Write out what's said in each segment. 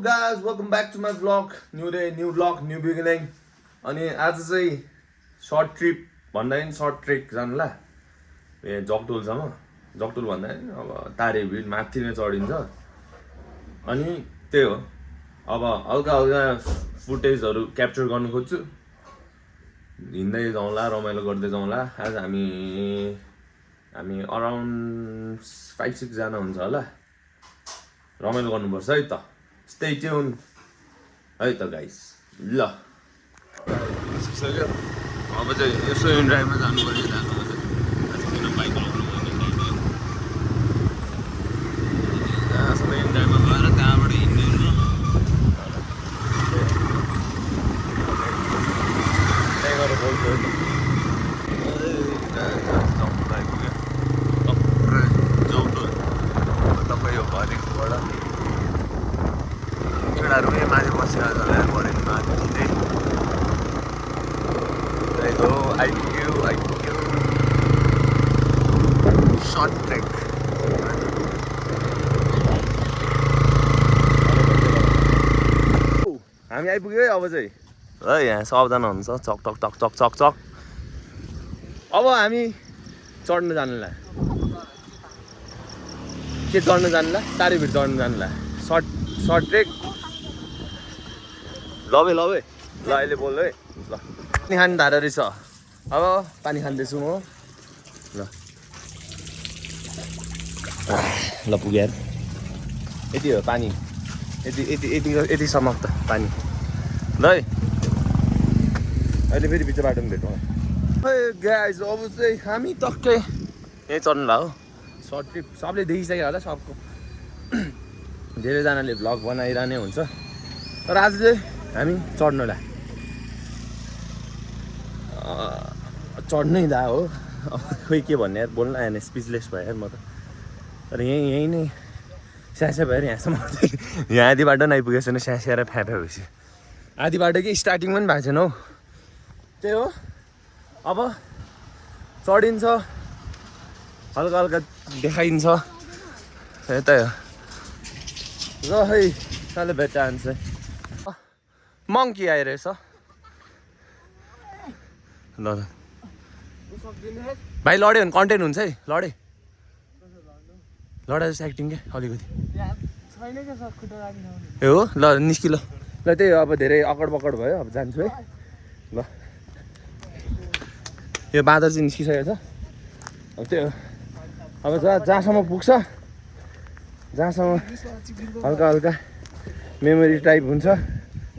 guys, welcome back to my vlog. New day, new vlog, new beginning. अनि आज चाहिँ short trip भन्दा पनि सर्ट ट्रेक जानला ए जगटोलसम्म जगटोल भन्दा पनि अब तारेभिर माथि नै चढिन्छ अनि त्यही हो अब हल्का हल्का फुटेजहरू क्याप्चर गर्न खोज्छु हिँड्दै जाउँला रमाइलो गर्दै जाउँला आज हामी अराउन्ड 5-6 जना हुन्छ होला रमाइलो गर्नुपर्छ है त स्टे ट्युन है त गाइस ल सक्यो अब चाहिँ यसो ड्राइभमा जानु पर्यो जानु किन बाइक सबै ड्राइभमा गएर त्यहाँबाट हिँड्ने त्यही गरेर बोल्छु है तपाईँ यो भरिङबाट केटाहरू पनि माथि बसिरहेको छ भरिङ माथि छिटै हो आइपुग्यो सर्ट ट्रेक हामी आइपुग्यो है अब चाहिँ है यहाँ सबजना हुन्छ चक टक टक चक चक चक अब हामी चढ्न जानुला के चढ्न जानुला तारेभिर चढ्न जानुला सर्ट ट्रेक लबे ल अहिले बोल है ल पानी खानु धारो रहेछ अब पानी खाँदैछु म ल पुग्यो यति हो पानी यति समाप्त पानी ल है अहिले फेरि भित्र बाटोमा भेटौँ गाइस अब चाहिँ हामी टक्कै यहीँ चढ्नु ला हो सर्ट ट्रिप सबले देखिसक्यो होला सबको धेरैजनाले भ्लग बनाइरहने हुन्छ तर आज चाहिँ हामी चढ्नु ला चढ्नै दा हो खोइ के भन्ने यार बोल्न आएन स्पिचलेस भयो यार म त तर यहीँ नै स्यास्या भएर यहाँसम्म यहाँ आधी बाटो पनि आइपुगेको छैन स्यास्या र फ्याफ्या भएपछि आधी बाटो कि स्टार्टिङ पनि भएको छैन हौ त्यही हो अब चढिन्छ हल्का हल्का देखाइन्छ यतै हो र है साले भेट्टा आन्छ मङ्की आइरहेछ ल भाइ लड्यो भने कन्टेन्ट हुन्छ है लडे जस्तो एक्टिङ के अलिकति ए हो ल निस्कि ल त्यही हो अब धेरै अकड बकड भयो अब जान्छु है ल यो बाँदर चाहिँ निस्किसकेको छ अब त्यही हो अब जहाँसम्म पुग्छ जहाँसम्म हल्का हल्का मेमोरी टाइप हुन्छ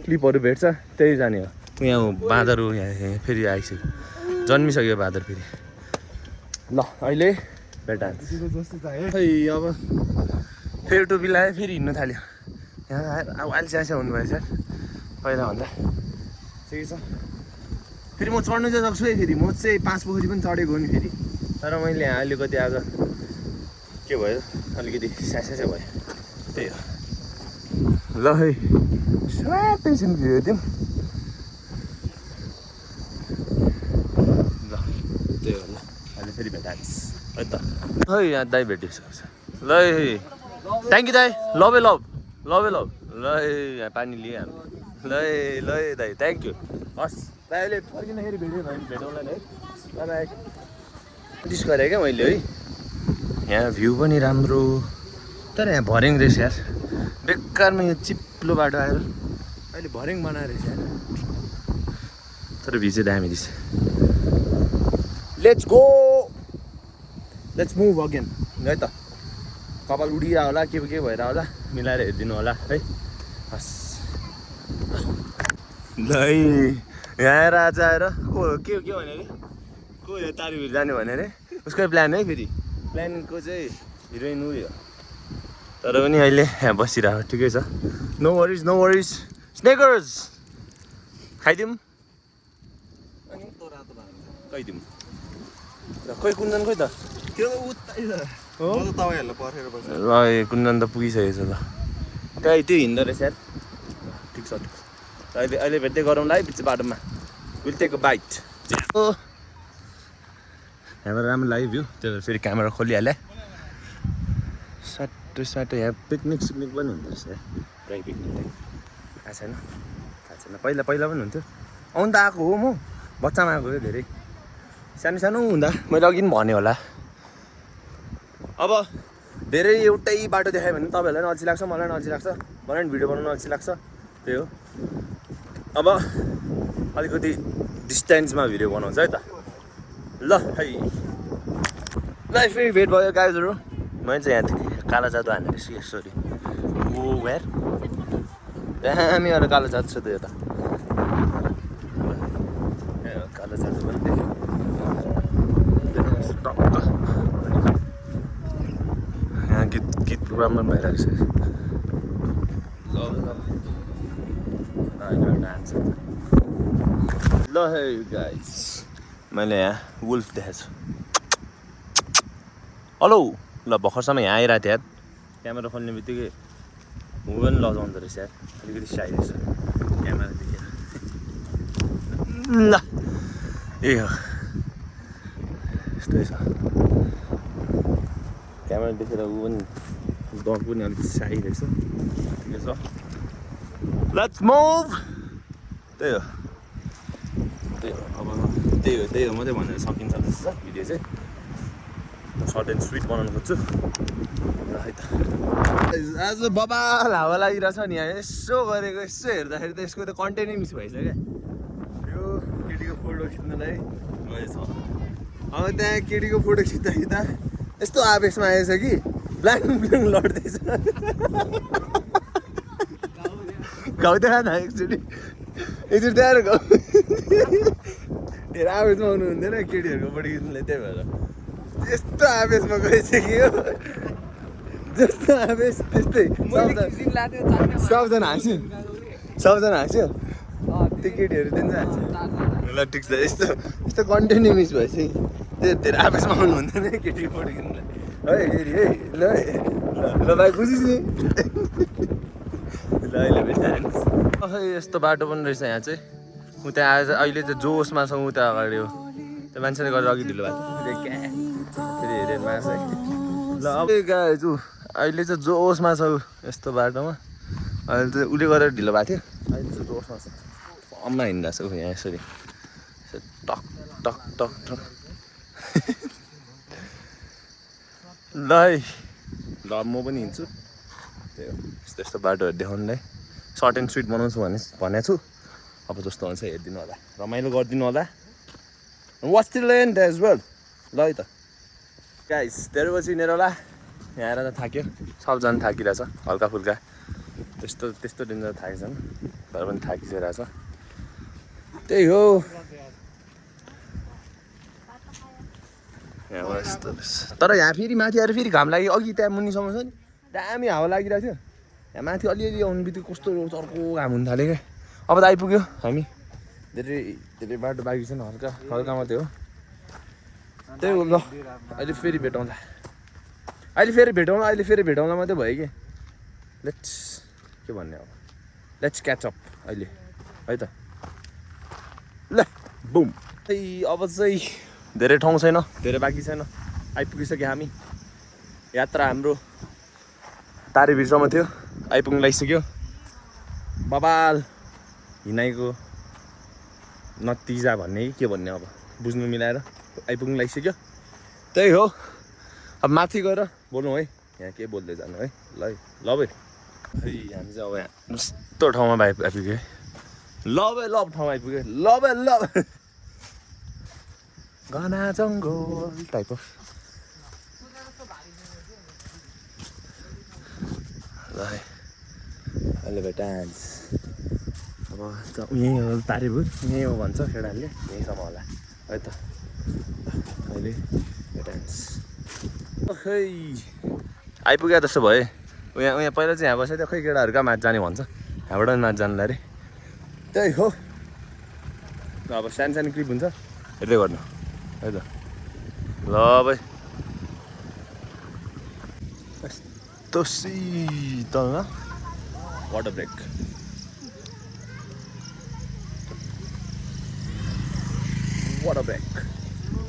क्लिपहरू भेट्छ त्यही जाने हो यहाँ बाँदर यहाँ फेरि आइसक्यो जन्मिसक्यो बाँदर फेरि ल अहिले भेटा खै अब फेरि टोपी लगायो फेरि हिँड्नु थाल्यो यहाँ आएर अब अहिले स्यास्या हुनुभएछ पहिलाभन्दा ठिकै छ फेरि म चढ्नु चाहिँ सक्छु है फेरि म चाहिँ 5 पोखरी पनि चढेको हो नि फेरि तर मैले यहाँ अलिकति आज के भयो अलिकति स्यास्या चाहिँ भयो त्यही हो ल है स्वाटै सिन्कियो त्यो ल त्यही हो ल अहिले फेरि भेटाइस् है त है यहाँ दाइ भेटिसकेको छ ल है थ्याङ्क यू दाइ लभै लभ ल है यहाँ पानी लिएँ हामीले ल है दाइ थ्याङ्क यू हस् दाइ अहिले फर्किँदाखेरि भेट्यो भने भेटौँला नि है बाई नोटिस गरेँ क्या मैले है यहाँ भ्यू पनि राम्रो तर यहाँ भरिङ रहेछ यार बेकारमा यो चिप्लो बाटो आएर अहिले भरिङ बनाएर रहेछ यार तर भ्यू चाहिँ दामी रहेछ लेट्स मुभ अगेन है त कपाल उडिरह होला के भएर होला मिलाएर हेरिदिनु होला है हस् ल है यहाँ आएर आज आएर को के भने अरे को यो तारेभिर जाने भने अरे उसकै प्लान है फेरि प्लानको चाहिँ हिरोइन उयो तर पनि अहिले यहाँ बसिरहेको ठिकै छ नो वरिज स्नेकर्स खाइदिउँ अनि खाइदिउँ र खोइ कुन्दन खोइ त हो ल कुन्दन त पुगिसकेको छ ल त्यही हिँड्दो रहेछ यार ठिक छ अहिले भेट्दै गरौँ ल है बिच बाटोमा विल टेक अ बाइट यहाँबाट राम्रो लाग्यो भ्यू त्यही भएर फेरि क्यामेरा खोलिहालेँ साटो यहाँ पिकनिक पनि हुँदो रहेछ पुरै पिकनिक थाहा छैन पहिला पनि हुन्थ्यो आउनु त आएको हो म बच्चामा आएको हो धेरै सानो सानो हुँदा मैले अघि पनि भने होला अब धेरै एउटै बाटो देखायो भने तपाईँहरूलाई पनि अल्छी लाग्छ मलाई पनि अल्छी लाग्छ मलाई पनि भिडियो बनाउनु अल्छी लाग्छ त्यही हो अब अलिकति डिस्टेन्समा भिडियो बनाउँछ है त ल है ल फेरि भेट भयो गाइजहरू मैले चाहिँ यहाँ काला जादु हानेर यसरी ओ वेयर दामी एउटा कालो जादु छ त यो त कालो जादु पनि देख्यो टक्क यहाँ गीत प्रोग्राम पनि भइरहेको छ ल है गाइस मैले यहाँ वुल्फ देखेको छु हेलो ल भर्खरसम्म यहाँ आइरहेको थियो यार क्यामेरा खोल्ने बित्तिकै म पनि लजाउँदो रहेछ यार अलिकति साइ रहेछ क्यामेरा देखेर ल ए हो यस्तै छ क्यामेरा देखेर ऊ पनि डग पनि अलिकति साइ रहेछ ठिकै छ लेट्स मुभ त्यही हो अब त्यही हो मात्रै भनेर सकिन्छ जस्तो छ भिडियो चाहिँ सर्ट एन्ड स्विट बनाउनु खोज्छु ल है त आज बबाल हावा लागिरहेछ नि यहाँ यसो गरेको यसो हेर्दाखेरि त यसको त कन्टेन्टै मिस भइसक्यो क्या यो केटीको फोटो खिच्नलाई गएछ अब त्यहाँ केटीको फोटो खिच्दा यस्तो आवेशमा आएछ कि ब्ल्याङ लड्दैछ घाउ देखा न एकचोटि त्यहाँ घाउ धेरै आवेशमा आउनु हुँदैन केटीहरूको फोटो खिच्नुलाई त्यही भएर यस्तो आवेशमा गइसक्यो जस्तो आवेश त्यस्तै सबजना हाँस्यो त्यो केटीहरू दिन हाँस्यो ल ठिक छ यस्तो कन्टेन्ट मिस भएपछि त्यो धेरै आवेशमा आउनु हुँदैन केटीको फोटो खिच्नुलाई है फेरि है ल भाइ बुझिस् नि ल अहिले भेटाइहाल्नुहोस् खै यस्तो बाटो पनि रहेछ यहाँ चाहिँ ऊ त्यहाँ आएर अहिले चाहिँ जोसमा छ ऊ त्यहाँ अगाडि हो त्यो मान्छेले गरेर अघि ढिलो भएको फेरि हेरेर मार्छ है ल अब गाइज ऊ अहिले चाहिँ जोसमा छ ऊ यस्तो बाटोमा अहिले चाहिँ उसले गरेर ढिलो भएको थियो अहिले चाहिँ जोसमा छ फर्ममा हिँडिरहेको छ ऊ यहाँ यसरी टक टक टक टक ल है ल म पनि हिँड्छु त्यही हो यस्तो यस्तो बाटोहरू देखाउनुलाई सर्ट एन्ड स्विट बनाउँछु भनेको छु अब जस्तो हुन्छ हेरिदिनु होला रमाइलो गरिदिनु होला watch the land as well ल है त गाइस धेरै पछि हिँडेर होला यहाँ आएर त थाक्यो सबजना थाकिरहेछ हल्का फुल्का त्यस्तो डेन्जर थाकेको छैन तर पनि थाकिसकेको छ त्यही हो यहाँ यस्तो तर यहाँ फेरि माथि आएर फेरि घाम लाग्यो अघि त्यहाँ मुनिसम्म छ नि दामी हावा लागिरहेको थियो यहाँ माथि अलिअलि आउनु बित्तिकै कस्तो चर्को घाम हुन थाल्यो क्या अब त आइपुग्यो हामी धेरै बाटो बाँकी छैन हल्का मात्रै हो त्यही हो ल अहिले फेरि भेटौँला मात्रै भयो कि लेट्स के भन्ने अब लेट्स क्याच अप अहिले है त ल बुम अब चाहिँ धेरै ठाउँ छैन धेरै बाँकी छैन आइपुगिसक्यो हामी यात्रा हाम्रो तारेभिरसम्म थियो आइपुग्नु लागिसक्यो बबाल हिँडाइको नतिजा भन्ने कि के भन्ने अब बुझ्नु मिलाएर आइपुग्नु लागिसक्यो त्यही हो अब माथि गएर बोलौँ है यहाँ के बोल्दै जानु है ल है भाइ हामी चाहिँ अब यहाँ यस्तो ठाउँमा आइपुग्यो है लभ ठाउँमा आइपुग्यो लभ घना जङ्गल टाइप अफ ल है अहिले भेटान्स अब यहीँ हो तारेभुर यहीँ हो भन्छ केटाहरूले यहीँसम्म होला है त अहिले भेटान्स खै आइपुग्यो जस्तो भयो यहाँ पहिला चाहिँ यहाँ बसेको थियो खै केटाहरू कहाँ माथि जाने भन्छ यहाँबाट पनि माथि जानुलाई अरे त्यही हो अब सानो क्लिप हुन्छ हेर्दै गर्नु है त ल भाइ यस्तो शीतल न वाटर ब्रेक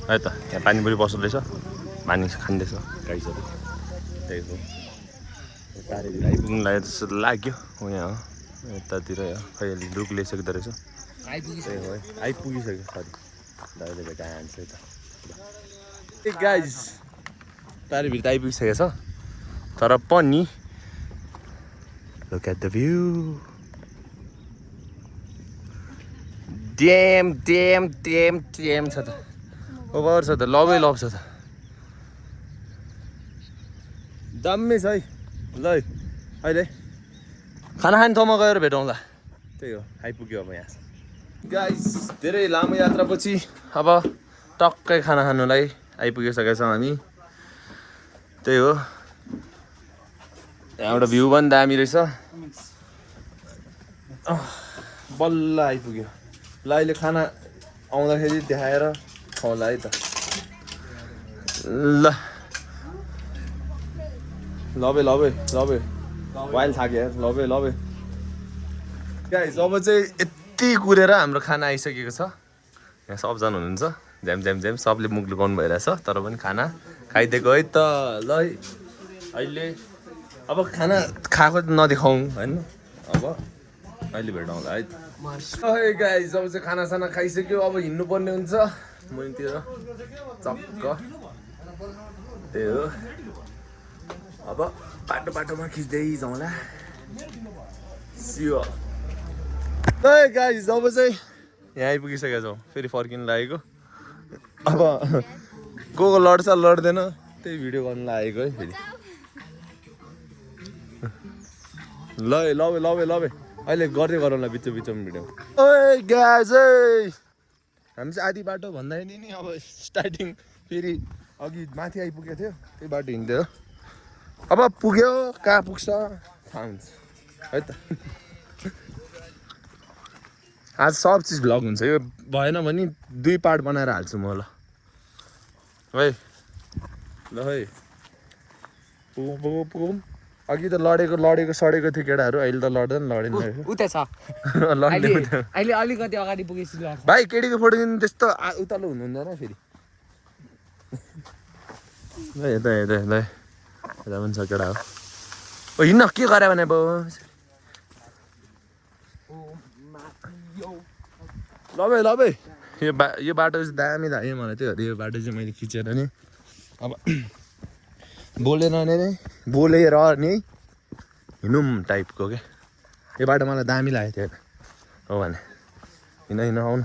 है त यहाँ पानी पनि बस्दो रहेछ पानी खाँदैछ गाइसहरू त्यही हो तारेभिर आइपुग्नु लाग्यो जस्तो लाग्यो हो यहाँ हो यतातिर खै अलि लुक ल्याइसक्दो रहेछ आइपुगिसक्यो सरी दाइले भेटाइहाल्छ है त ए गाइज तारेभिर त आइपुगिसकेको छ तर पनि look at the view damn छ त ओभर छ त लभै लभ छ त दामी छ है ल अहिले खाना खाने ठाउँमा गएर भेटौँला त्यही हो आइपुग्यो अब यहाँ गाइस धेरै लामो यात्रापछि अब टक्कै खाना खानुलाई आइपुगिसकेका छौँ हामी त्यही हो यहाँबाट भ्यू पनि दामी रहेछ बल्ल आइपुग्यो ल अहिले खाना आउँदाखेरि देखाएर खुवाउँला है त ल लबे वाइल थाक्यो लबे गाइस अब चाहिँ यति कुरेर हाम्रो खाना आइसकेको छ यहाँ सबजना हुनुहुन्छ झ्याम सबले मुख लुकाउनु भइरहेछ तर पनि खाना खाइदिएको है त ल अहिले अब खाना खाएको नदेखाउँ होइन अब अहिले भेटौँला है गाइस अब चाहिँ खानासाना खाइसक्यो अब हिँड्नु पर्ने हुन्छ मुनितिर चक्क त्यही हो अब बाटोमा खिच्दै जाउँला सियो गाइस अब चाहिँ यहाँ आइपुगिसकेका छौँ फेरि फर्किनु लागेको अब को लड्छ लड्दैन त्यही भिडियो गर्नु लागेको है फेरि ल अहिले गर्दै गरौँला बिचमा भिडियो ओए गाइस हामी चाहिँ आधी बाटो भन्दाखेरि नि अब स्टार्टिङ फेरि अघि माथि आइपुगेको थियो त्यही बाटो हिँड्दै हो अब पुग्यो कहाँ पुग्छ थाहा हुन्छ है त आज सब चिज भ्लग हुन्छ यो भएन भने 2 पार्ट बनाएर हाल्छु म ल है पुगौँ अघि त लडेको सडेको थियो केटाहरू अहिले त लड्दैन उतै छ अहिले अलिकति अगाडि पुगेपछि भाइ केटीको फोटो दिनु त्यस्तो उतालो हुनुहुँदैन फेरि यता पनि छ केटा हो हिँड्न के गरे भने लबे यो बाटो चाहिँ दामी लाग्यो मलाई त्यो यो बाटो चाहिँ मैले खिचेर नि अब बोलेर नि हिँडौँ टाइपको क्या यो बाटो मलाई दामी लागेको थियो हो भने हिँड आउनु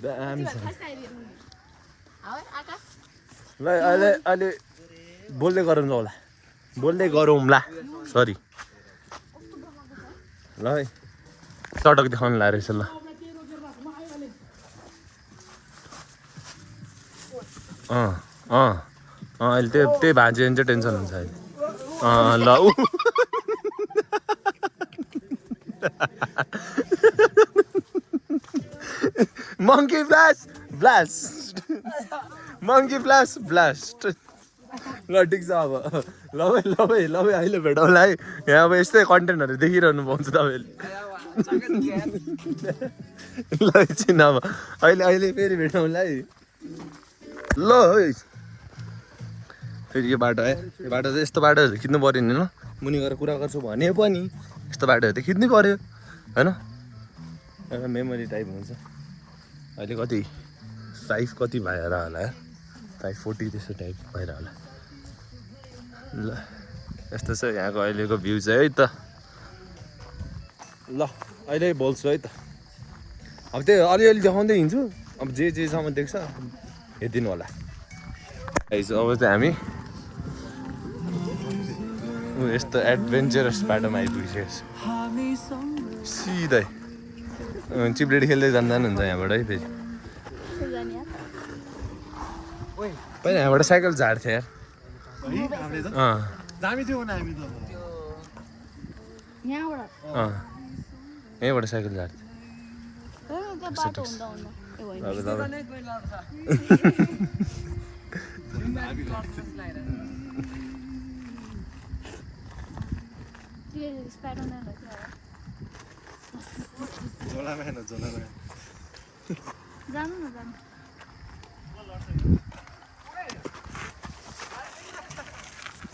दामी छ ल अहिले बोल्दै गरौँला सरी ल है सडक देखाउनु लाएर रहेछ ल अहिले त्यही भाँच्यो भने चाहिँ टेन्सन हुन्छ अहिले ल मङ्की ब्लास्ट ल ठिक छ अब ल भाइ अहिले भेटौँला है यहाँ अब यस्तै कन्टेन्टहरू देखिरहनु पाउँछ तपाईँले ल एकछिन अब अहिले फेरि भेटौँला है ल है फेरि यो बाटो है यो बाटो चाहिँ यस्तो बाटोहरू खिच्नु पऱ्यो नि ल मुनि गएर कुरा गर्छु भने पनि यस्तो बाटोहरू त खिच्नै पऱ्यो होइन एउटा मेमोरी टाइप हुन्छ अहिले कति 5 कति भएर होला 540 त्यस्तो टाइप भएर होला ल यस्तो छ यहाँको अहिलेको भ्यू चाहिँ है त ल अहिले बोल्छु है त अब त्यही अलिअलि देखाउँदै हिँड्छु अब जेसम्म देख्छ हेरिदिनु होला अब चाहिँ हामी यस्तो एडभेन्चरस बाटोमा आइपुगिसकेको छ सिधै चिप्लेट खेल्दै जान्छ यहाँबाट है फेरि पहिला यहाँबाट साइकल झार्थ्यो यार यहीँबाट साइकल झार्थ्यो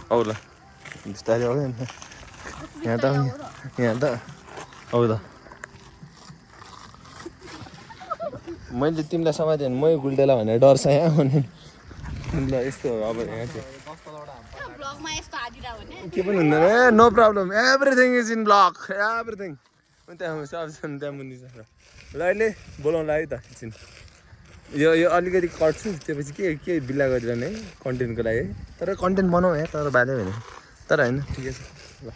औ ल बिस्तारै आऊ नि यहाँ त औ त मैले तिमीलाई समातेँ भने मै गुल्टेला भनेर डर छ यहाँ भने ल यस्तो हो अब यहाँ चाहिँ के पनि हुँदैन a no problem everything is in block everything त्यहाँ सब छन् त्यहाँ मुनि छ ल अहिले बोलाउँला है त एकछिन यो अलिकति कट्छु त्यसपछि के बिल्ला गरिरहने है कन्टेन्टको लागि है तर कन्टेन्ट बनाऊ है तर बाल्यो भने तर होइन ठिकै छ ल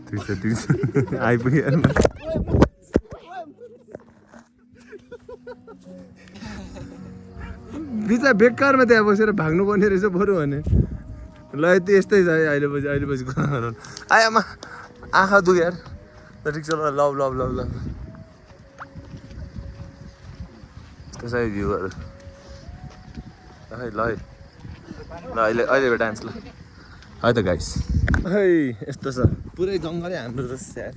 ठिक छ आइपुग्यो बिचा बेकारमा त्यहाँ बसेर भाग्नुपर्ने रहेछ बरु भने ल यस्तै छ है अहिले पछि कुरा गरौँ आयामा आँखा दुख्यो यार ठिक छ ल लभ यस्तो छ है भ्यूहरू ल अहिले डान्स ल है त गाइस है यस्तो छ पुरै जङ्गलै हाम्रो रहेछ यार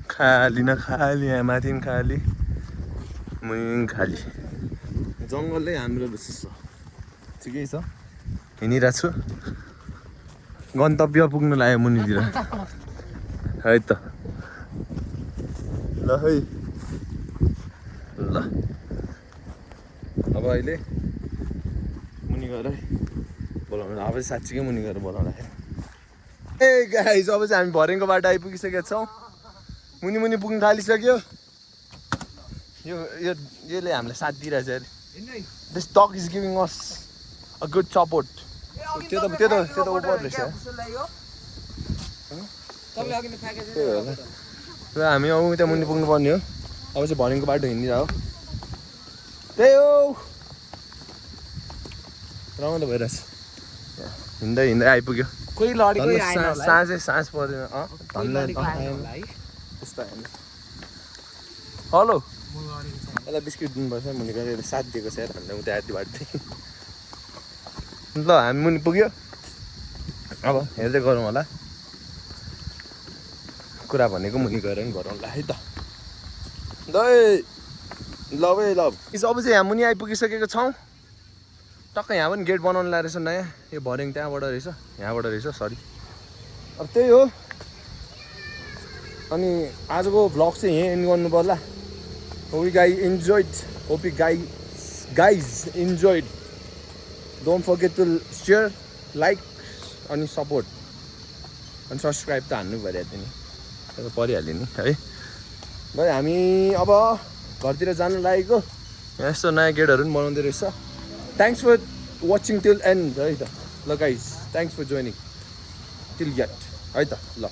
खाली न खाली यहाँ माथि पनि खाली मुनि खाली जङ्गलै हाम्रो जस्तो छ ठिकै छ हिँडिरहेको छु गन्तव्य पुग्न लाग्यो मुनितिर है त ल है ल अब अहिले मुनि गएर बोलाउनु अब चाहिँ साँच्चीकै मुनि गएर बोलाउँदा ए गाइस अब चाहिँ हामी भरेङको बाटो आइपुगिसकेका छौँ मुनि पुग्न थालिसक्यो यसले हामीलाई साथ दिइरहेछ अरे this dog is giving us a good support त्यो त उपर रहेछ र हामी अब त्यहाँ मुनि पुग्नु पर्ने हो अब चाहिँ भरेङको बाटो हिँडिरह त्यही हो रमाइलो भइरहेछ हिँड्दै आइपुग्यो कोही लडेको साँझ पर्दैन हेलो यसलाई बिस्किट दिनुपर्छ मुनि गएर साथ दिएको छ यार हामीलाई उता आधी बाटो ल हामी मुनि पुग्यो अब हेर्दै गरौँ होला कुरा भनेको मुनि गएर पनि गरौँला है त ल अब चाहिँ यहाँ मुनि आइपुगिसकेको छौँ टक्कै यहाँ पनि गेट बनाउनु ल्याएर रहेछ नयाँ यो भरेङ त्यहाँबाट रहेछ यहाँबाट रहेछ सरी अब त्यही हो अनि आजको भ्लग चाहिँ यहीँ एन्ड गर्नु पर्ला hope you guys enjoyed don't forget to share like अनि सपोर्ट अनि सब्सक्राइब त हान्नु पऱ्यो नि त्यो परिहाल्यो नि है भाइ हामी अब घरतिर जानु लागेको यहाँ यस्तो नयाँ गेटहरू पनि बनाउँदै रहेछ thanks for watching till end है त ल guys thanks for joining till gate है त ल